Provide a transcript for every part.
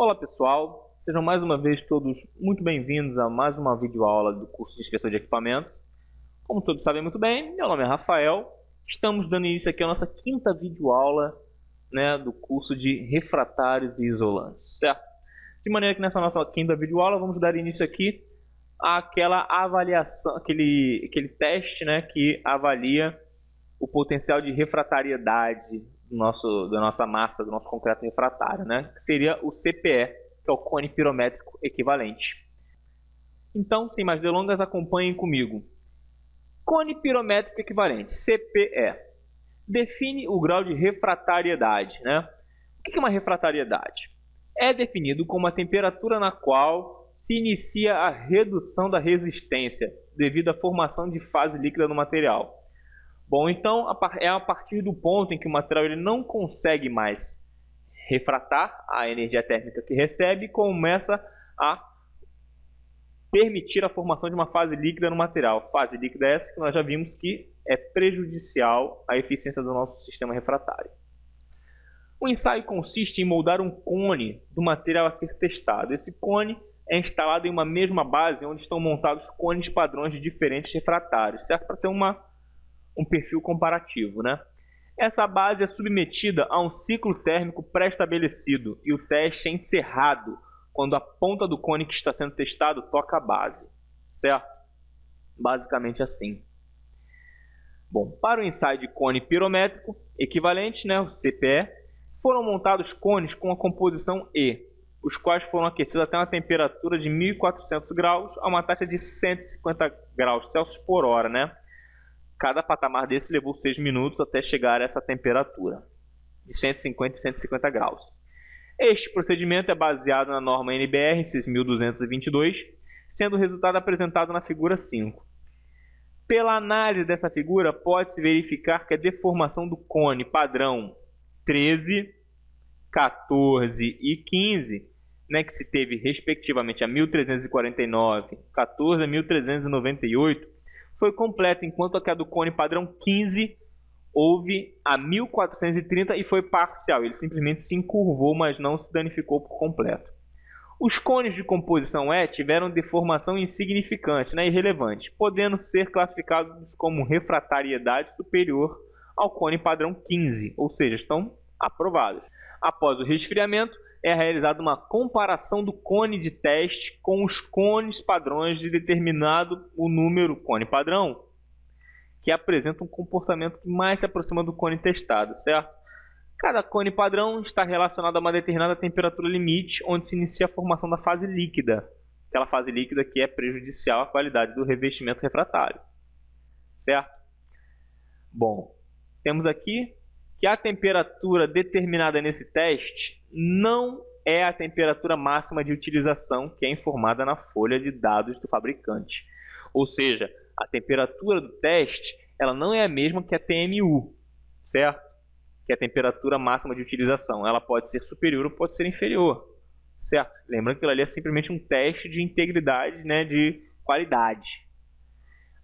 Olá pessoal, sejam mais uma vez todos muito bem-vindos a mais uma videoaula do curso de inspeção de equipamentos. Como todos sabem muito bem, meu nome é Rafael, estamos dando início aqui à nossa quinta videoaula, do curso de refratários e isolantes, certo? De maneira que nessa nossa quinta videoaula vamos dar início aqui àquela avaliação, aquele teste, que avalia o potencial de refratariedade da nossa massa, do nosso concreto refratário, que seria o CPE, que é o cone pirométrico equivalente. Então, sem mais delongas, acompanhem comigo. Cone pirométrico equivalente, CPE, define o grau de refratariedade. O que é uma refratariedade? É definido como a temperatura na qual se inicia a redução da resistência devido à formação de fase líquida no material. Bom, então é a partir do ponto em que o material ele não consegue mais refratar a energia térmica que recebe e começa a permitir a formação de uma fase líquida no material. Fase líquida essa que nós já vimos que é prejudicial à eficiência do nosso sistema refratário. O ensaio consiste em moldar um cone do material a ser testado. Esse cone é instalado em uma mesma base onde estão montados cones padrões de diferentes refratários, certo? Para ter um perfil comparativo. Essa base é submetida a um ciclo térmico pré-estabelecido e o teste é encerrado quando a ponta do cone que está sendo testado toca a base, certo? Basicamente assim. Bom, para o ensaio de cone pirométrico equivalente, o CPE, foram montados cones com a composição E, os quais foram aquecidos até uma temperatura de 1.400 graus a uma taxa de 150 graus Celsius por hora, Cada patamar desse levou 6 minutos até chegar a essa temperatura, de 150 e 150 graus. Este procedimento é baseado na norma NBR 6222, sendo o resultado apresentado na figura 5. Pela análise dessa figura, pode-se verificar que a deformação do cone padrão 13, 14 e 15, que se teve respectivamente a 1349, 14 a 1398, foi completa, enquanto a do cone padrão 15 houve a 1430 e foi parcial. Ele simplesmente se encurvou, mas não se danificou por completo. Os cones de composição E tiveram deformação insignificante, irrelevante, podendo ser classificados como refratariedade superior ao cone padrão 15, ou seja, estão aprovados. Após o resfriamento, é realizada uma comparação do cone de teste com os cones padrões de determinado o número cone padrão, que apresenta um comportamento que mais se aproxima do cone testado, certo? Cada cone padrão está relacionado a uma determinada temperatura limite, onde se inicia a formação da fase líquida, aquela fase líquida que é prejudicial à qualidade do revestimento refratário, certo? Bom, temos aqui que a temperatura determinada nesse teste não é a temperatura máxima de utilização que é informada na folha de dados do fabricante. Ou seja, a temperatura do teste ela não é a mesma que a TMU, certo? Que é a temperatura máxima de utilização. Ela pode ser superior ou pode ser inferior, certo? Lembrando que aquilo ali é simplesmente um teste de integridade, de qualidade.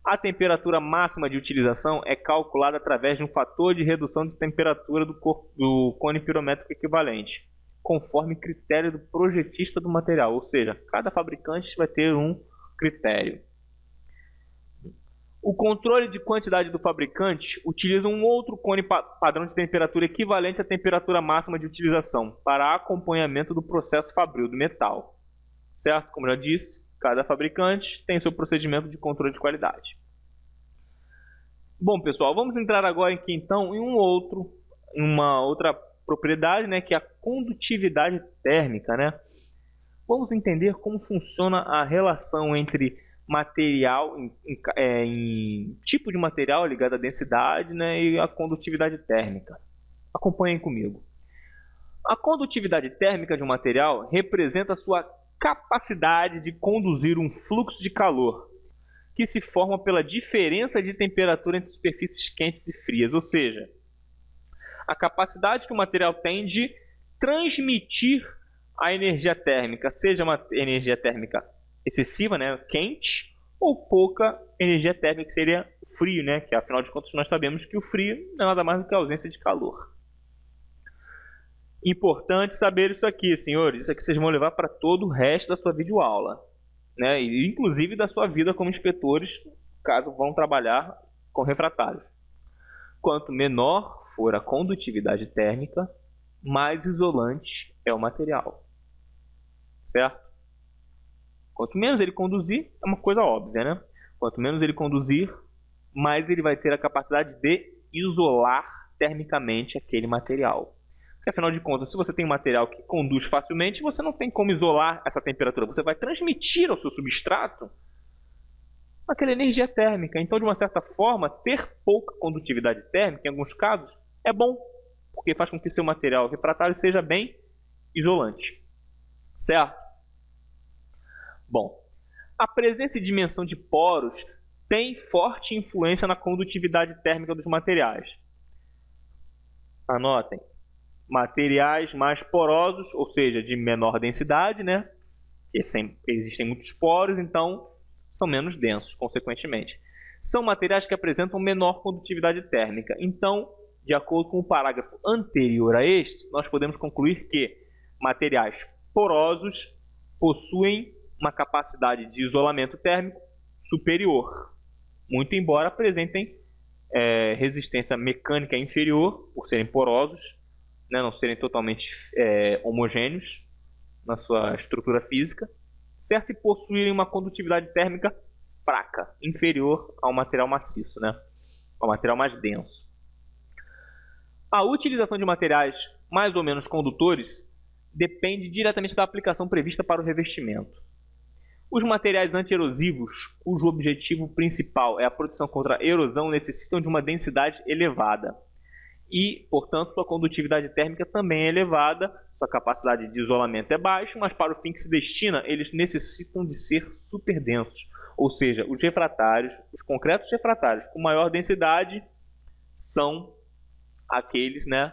A temperatura máxima de utilização é calculada através de um fator de redução de temperatura do cone pirométrico equivalente, conforme critério do projetista do material, ou seja, cada fabricante vai ter um critério. O controle de quantidade do fabricante utiliza um outro cone padrão de temperatura equivalente à temperatura máxima de utilização para acompanhamento do processo fabril do metal, certo? Como eu já disse, cada fabricante tem seu procedimento de controle de qualidade. Bom, pessoal, vamos entrar agora aqui então em uma outra propriedade, que é a condutividade térmica, Vamos entender como funciona a relação entre material, em tipo de material ligado à densidade, e a condutividade térmica. Acompanhem comigo. A condutividade térmica de um material representa a sua capacidade de conduzir um fluxo de calor que se forma pela diferença de temperatura entre superfícies quentes e frias, ou seja, a capacidade que o material tem de transmitir a energia térmica, seja uma energia térmica excessiva, quente, ou pouca energia térmica, que seria frio, que afinal de contas nós sabemos que o frio não é nada mais do que a ausência de calor. Importante saber isso aqui, senhores. Isso aqui vocês vão levar para todo o resto da sua videoaula, né? E inclusive da sua vida como inspetores, caso vão trabalhar com refratários. Quanto menor for a condutividade térmica, mais isolante é o material, certo? Quanto menos ele conduzir, é uma coisa óbvia, né? Quanto menos ele conduzir, mais ele vai ter a capacidade de isolar termicamente aquele material. Porque, afinal de contas, se você tem um material que conduz facilmente, você não tem como isolar essa temperatura. Você vai transmitir ao seu substrato aquela energia térmica. Então, de uma certa forma, ter pouca condutividade térmica, em alguns casos, é bom, porque faz com que seu material refratário seja bem isolante. Certo? Bom, a presença e dimensão de poros tem forte influência na condutividade térmica dos materiais. Anotem. Materiais mais porosos, ou seja, de menor densidade, né? Existem muitos poros, então são menos densos, consequentemente. São materiais que apresentam menor condutividade térmica. Então, de acordo com o parágrafo anterior a este, nós podemos concluir que materiais porosos possuem uma capacidade de isolamento térmico superior, muito embora apresentem resistência mecânica inferior, por serem porosos, né, não serem totalmente homogêneos na sua estrutura física, certo? E possuírem uma condutividade térmica fraca, inferior ao material maciço, né? Ao material mais denso. A utilização de materiais mais ou menos condutores depende diretamente da aplicação prevista para o revestimento. Os materiais anti-erosivos, cujo objetivo principal é a proteção contra a erosão, necessitam de uma densidade elevada. E, portanto, sua condutividade térmica também é elevada, sua capacidade de isolamento é baixa, mas para o fim que se destina, eles necessitam de ser super densos. Ou seja, os refratários, os concretos refratários com maior densidade são aqueles, né,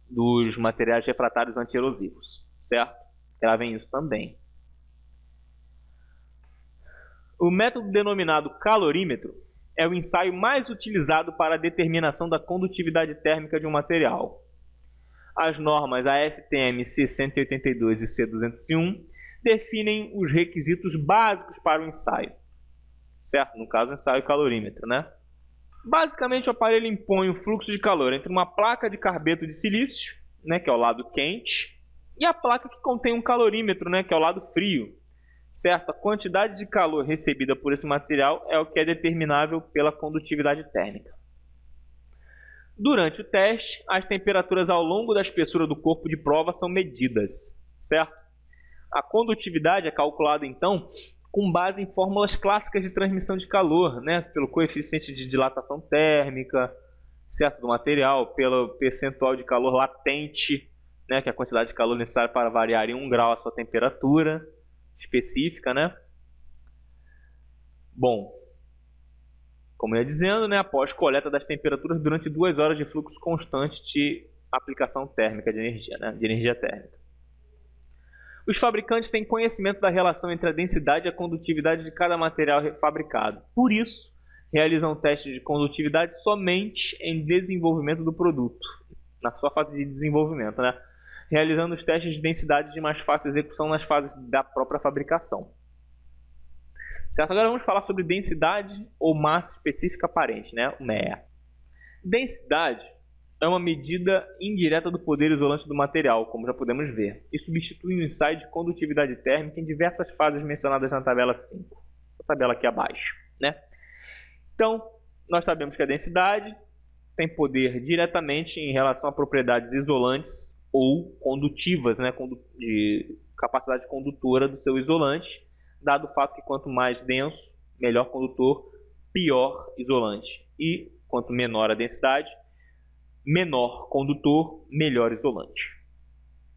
dos materiais refratários anti-erosivos, certo? Gravem isso também. O método denominado calorímetro é o ensaio mais utilizado para a determinação da condutividade térmica de um material. As normas ASTM C182 e C201 definem os requisitos básicos para o ensaio, certo? No caso, o ensaio calorímetro, né? Basicamente, o aparelho impõe o fluxo de calor entre uma placa de carbeto de silício, né, que é o lado quente, e a placa que contém um calorímetro, né, que é o lado frio. Certo? A quantidade de calor recebida por esse material é o que é determinável pela condutividade térmica. Durante o teste, as temperaturas ao longo da espessura do corpo de prova são medidas, certo? A condutividade é calculada, então, com base em fórmulas clássicas de transmissão de calor, né? Pelo coeficiente de dilatação térmica, certo? Do material, pelo percentual de calor latente, né? Que é a quantidade de calor necessária para variar em 1 grau a sua temperatura específica, né? Bom, como eu ia dizendo, né, após coleta das temperaturas durante 2 horas de fluxo constante de aplicação térmica de energia, né, de energia térmica. Os fabricantes têm conhecimento da relação entre a densidade e a condutividade de cada material fabricado. Por isso, realizam testes de condutividade somente em desenvolvimento do produto, na sua fase de desenvolvimento, né? Realizando os testes de densidade de mais fácil execução nas fases da própria fabricação. Certo? Agora vamos falar sobre densidade ou massa específica aparente, né? O MEA. Densidade é uma medida indireta do poder isolante do material, como já podemos ver, e substitui o ensaio de condutividade térmica em diversas fases mencionadas na tabela 5. A tabela aqui abaixo, né? Então, nós sabemos que a densidade tem poder diretamente em relação a propriedades isolantes ou condutivas, né, de capacidade condutora do seu isolante, dado o fato que quanto mais denso, melhor condutor, pior isolante. E quanto menor a densidade, menor condutor, melhor isolante.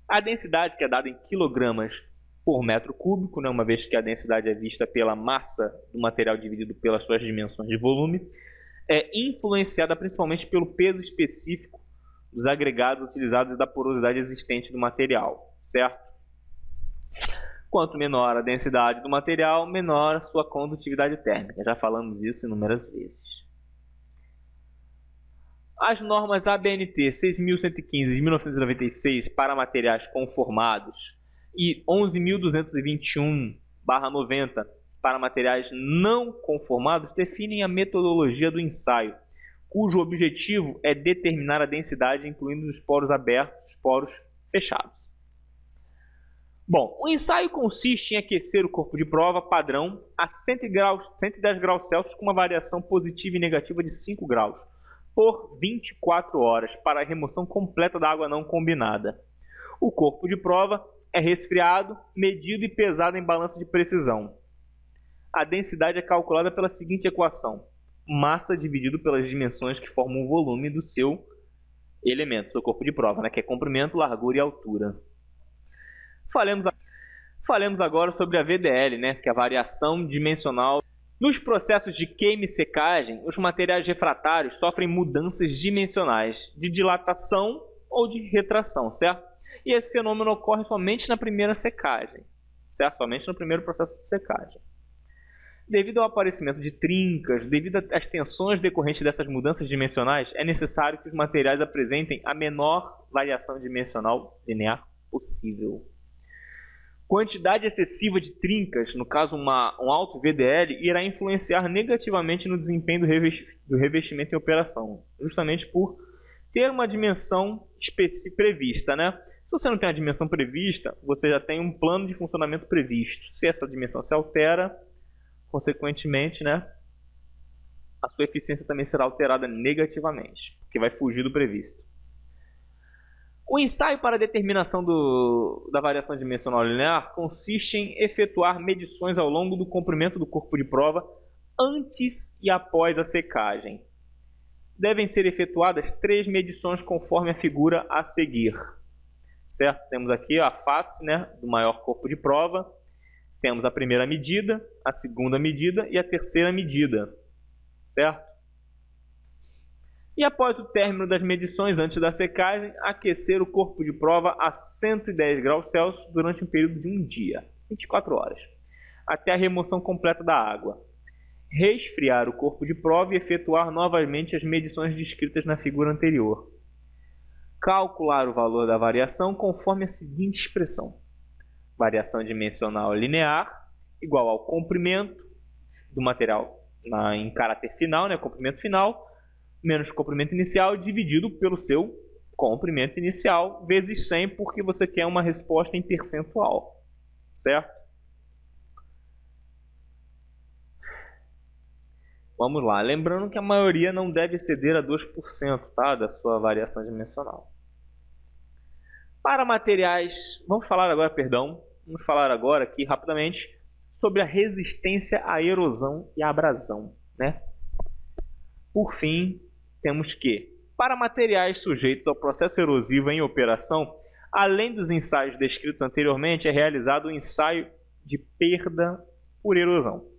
A densidade, que é dada em quilogramas por metro cúbico, né, uma vez que a densidade é vista pela massa do material dividido pelas suas dimensões de volume, é influenciada principalmente pelo peso específico dos agregados utilizados e da porosidade existente do material, certo? Quanto menor a densidade do material, menor a sua condutividade térmica. Já falamos isso inúmeras vezes. As normas ABNT 6.115 de 1996 para materiais conformados e 11.221/90 para materiais não conformados definem a metodologia do ensaio, cujo objetivo é determinar a densidade, incluindo os poros abertos e os poros fechados. Bom, o ensaio consiste em aquecer o corpo de prova padrão a 110 graus Celsius com uma variação positiva e negativa de 5 graus por 24 horas para a remoção completa da água não combinada. O corpo de prova é resfriado, medido e pesado em balança de precisão. A densidade é calculada pela seguinte equação: massa dividido pelas dimensões que formam o volume do seu elemento, do corpo de prova, né, que é comprimento, largura e altura. Falemos agora sobre a VDL, né, que é a variação dimensional. Nos processos de queima e secagem, os materiais refratários sofrem mudanças dimensionais de dilatação ou de retração, certo? E esse fenômeno ocorre somente na primeira secagem, certo? Somente no primeiro processo de secagem. Devido ao aparecimento de trincas, devido às tensões decorrentes dessas mudanças dimensionais, é necessário que os materiais apresentem a menor variação dimensional linear possível. Quantidade excessiva de trincas, no caso um alto VDL, irá influenciar negativamente no desempenho do revestimento em operação, justamente por ter uma dimensão prevista, né? Se você não tem a dimensão prevista, você já tem um plano de funcionamento previsto. Se essa dimensão se altera, consequentemente, né, a sua eficiência também será alterada negativamente, porque vai fugir do previsto. O ensaio para a determinação da variação dimensional linear consiste em efetuar medições ao longo do comprimento do corpo de prova antes e após a secagem. Devem ser efetuadas 3 medições conforme a figura a seguir. Certo? Temos aqui a face, né, do maior corpo de prova. Temos a primeira medida, a segunda medida e a terceira medida. Certo? E após o término das medições antes da secagem, aquecer o corpo de prova a 110 graus Celsius durante um período de um dia, 24 horas, até a remoção completa da água. Resfriar o corpo de prova e efetuar novamente as medições descritas na figura anterior. Calcular o valor da variação conforme a seguinte expressão: variação dimensional linear igual ao comprimento do material em caráter final, né, comprimento final, menos comprimento inicial dividido pelo seu comprimento inicial vezes 100, porque você quer uma resposta em percentual, certo? Vamos lá, lembrando que a maioria não deve exceder a 2%, tá, da sua variação dimensional. Para materiais, vamos falar agora aqui rapidamente sobre a resistência à erosão e à abrasão, né? Por fim, temos que, para materiais sujeitos ao processo erosivo em operação, além dos ensaios descritos anteriormente, é realizado um ensaio de perda por erosão.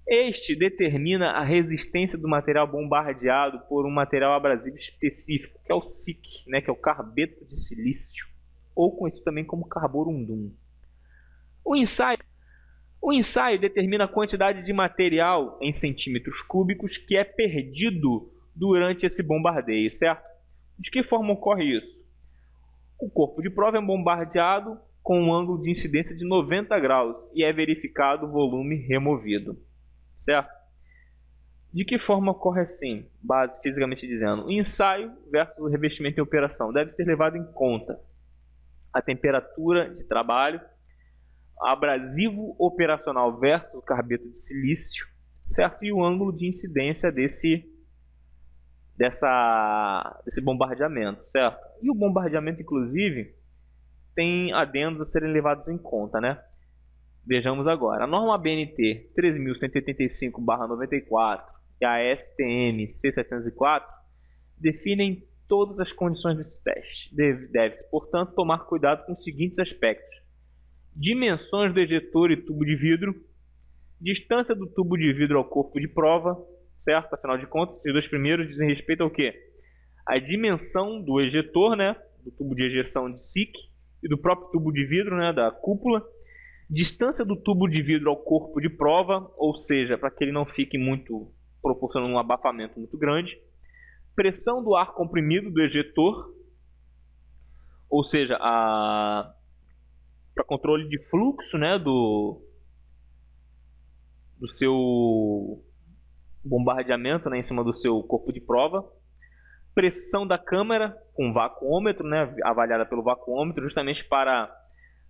Este determina a resistência do material bombardeado por um material abrasivo específico, que é o SiC, né, que é o carbeto de silício, ou conhecido também como carborundum. O ensaio determina a quantidade de material em centímetros cúbicos que é perdido durante esse bombardeio, certo? De que forma ocorre isso? O corpo de prova é bombardeado com um ângulo de incidência de 90 graus e é verificado o volume removido, certo? De que forma ocorre assim, fisicamente dizendo? O ensaio versus o revestimento em operação deve ser levado em conta a temperatura de trabalho, abrasivo operacional versus o carbeto de silício, certo? E o ângulo de incidência desse bombardeamento, certo? E o bombardeamento, inclusive, tem adendos a serem levados em conta, né? Vejamos agora. A norma ABNT 3.185/94 e a STM C704 definem todas as condições desse teste. Deve-se, portanto, tomar cuidado com os seguintes aspectos: dimensões do ejetor e tubo de vidro, distância do tubo de vidro ao corpo de prova, certo? Afinal de contas, esses dois primeiros dizem respeito ao quê? A dimensão do ejetor, né, do tubo de ejeção de SiC e do próprio tubo de vidro, né, da cúpula. Distância do tubo de vidro ao corpo de prova, ou seja, para que ele não fique proporcionando um abafamento muito grande. pressão do ar comprimido do ejetor, ou seja, para controle de fluxo, né, do seu bombardeamento, né, em cima do seu corpo de prova. Pressão da câmera com vacuômetro, né, avaliada pelo vacuômetro, justamente para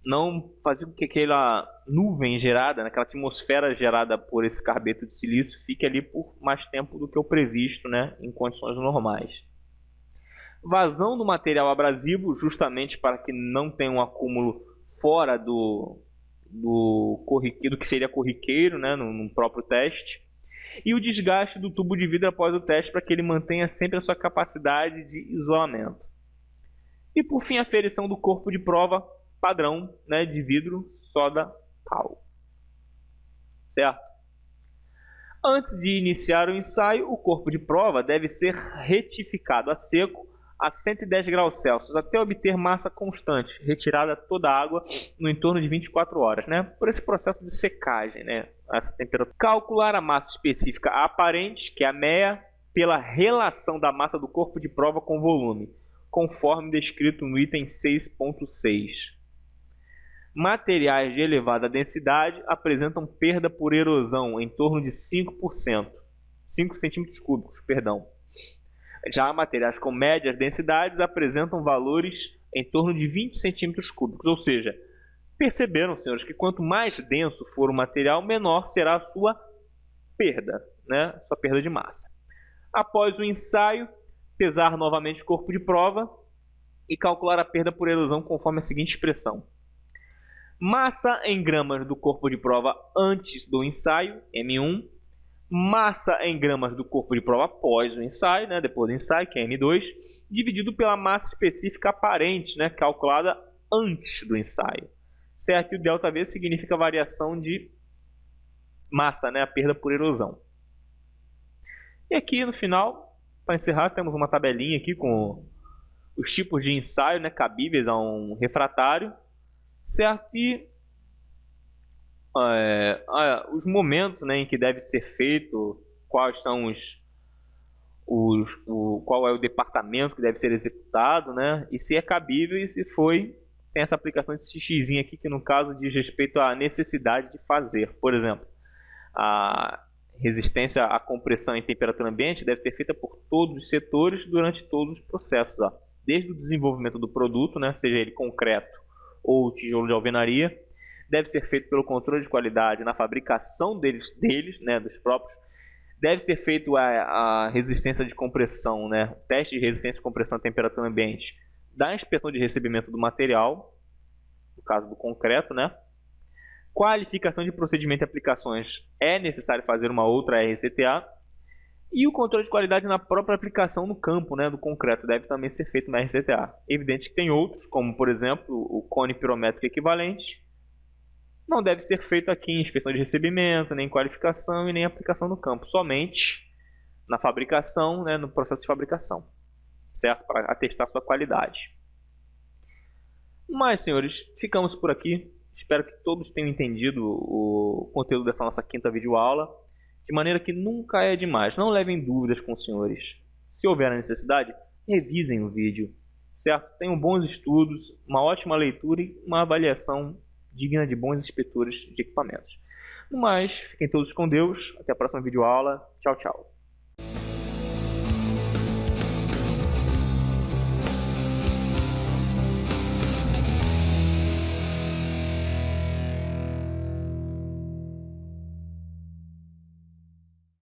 não fazer com que aquela nuvem gerada, aquela atmosfera gerada por esse carbeto de silício fique ali por mais tempo do que o previsto, né, em condições normais. Vazão do material abrasivo, justamente para que não tenha um acúmulo fora do que seria corriqueiro, né, no próprio teste. E o desgaste do tubo de vidro após o teste para que ele mantenha sempre a sua capacidade de isolamento. E por fim, a aferição do corpo de prova padrão, né, de vidro soda cal. Certo? Antes de iniciar o ensaio, o corpo de prova deve ser retificado a seco a 110 graus Celsius até obter massa constante, retirada toda a água no entorno de 24 horas, né? Por esse processo de secagem, né? Essa temperatura. Calcular a massa específica aparente, que é a MEA, pela relação da massa do corpo de prova com o volume, conforme descrito no item 6.6. Materiais de elevada densidade apresentam perda por erosão em torno de 5%, 5 centímetros cúbicos, perdão. Já materiais com médias densidades apresentam valores em torno de 20 centímetros cúbicos, ou seja, perceberam, senhores, que quanto mais denso for o material, menor será a sua perda, né? Sua perda de massa. Após o ensaio, pesar novamente o corpo de prova e calcular a perda por erosão conforme a seguinte expressão. Massa em gramas do corpo de prova antes do ensaio, M1. Massa em gramas do corpo de prova após o ensaio, né, depois do ensaio, que é M2, dividido pela massa específica aparente, né, calculada antes do ensaio. Certo? E o ΔV significa variação de massa, né, a perda por erosão. E aqui no final, para encerrar, temos uma tabelinha aqui com os tipos de ensaio, né, cabíveis a um refratário, certo? E os momentos, né, em que deve ser feito, quais são qual é o departamento que deve ser executado, né, e se é cabível e se foi, tem essa aplicação de x aqui que no caso diz respeito à necessidade de fazer. Por exemplo, a resistência à compressão em temperatura ambiente deve ser feita por todos os setores durante todos os processos, ó. Desde o desenvolvimento do produto, né, seja ele concreto ou tijolo de alvenaria, deve ser feito pelo controle de qualidade na fabricação deles, né, dos próprios. Deve ser feito a resistência de compressão, né, teste de resistência de compressão à temperatura ambiente, da inspeção de recebimento do material, no caso do concreto, né. Qualificação de procedimento e aplicações, é necessário fazer uma outra RCTA. E o controle de qualidade na própria aplicação no campo, né, do concreto deve também ser feito na RCTA. Evidente que tem outros, como por exemplo o cone pirométrico equivalente. Não deve ser feito aqui em inspeção de recebimento, nem qualificação e nem aplicação no campo. Somente na fabricação, né, no processo de fabricação. Certo? Para atestar sua qualidade. Mas, senhores, ficamos por aqui. Espero que todos tenham entendido o conteúdo dessa nossa quinta videoaula. De maneira que nunca é demais. Não levem dúvidas com os senhores. Se houver a necessidade, revisem o vídeo. Certo? Tenham bons estudos, uma ótima leitura e uma avaliação digna de bons inspetores de equipamentos. No mais, fiquem todos com Deus. Até a próxima videoaula. Tchau, tchau.